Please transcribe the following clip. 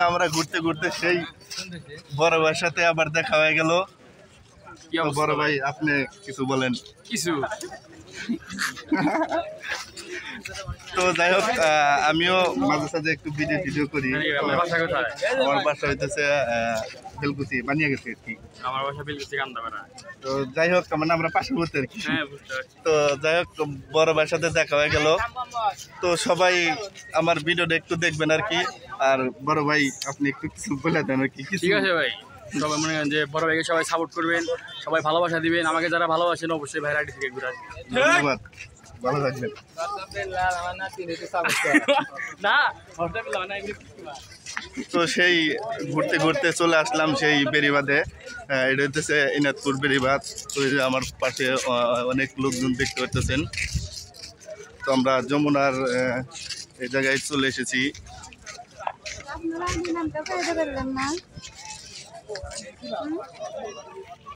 আমরা ঘুরতে ঘুরতে সেই বড় ভাইয়ের সাথে আবার দেখা হয়ে গেল। বড় ভাই আপনি কিছু বলেন। কিছু তো যাই হোক, আমিও মাঝে সাঝে একটু ভিডিও করি। আমার বাসা হইতেছে বেলকুচি, বানিয়ে গেছে আর কি। আমার বাসা বেলকুচি কান্দাপাড়া। তো যাই হোক, মানে আমরা পার্শ্ববর্তী আর কি। তো যাই হোক, বড় ভাইয়ের সাথে দেখা হয়ে গেল। তো সবাই আমার ভিডিওটা একটু দেখবেন আর কি। আর বড় ভাই আপনি একটু কিছু বলে দেন আর কি। ঠিক আছে ভাই, সবাই মনে করেন যে বড় ভাইকে সবাই সাপোর্ট করবেন, সবাই ভালোবাসা দিবেন। আমাকে যারা ভালোবাসেন অবশ্যই ভাইয়ের আইডি থেকে ঘুরে আসবেন। ধন্যবাদ, ভালো থাকবেন। তো সেই ঘুরতে ঘুরতে চলে আসলাম সেই বেড়িবাঁধে। এটা হচ্ছে ইনাদপুর বেড়িবাঁধ। তো এই যে আমার পাশে অনেক লোকজন দেখতে পাচ্ছেন। তো আমরা যমুনার এই জায়গায় চলে এসেছি।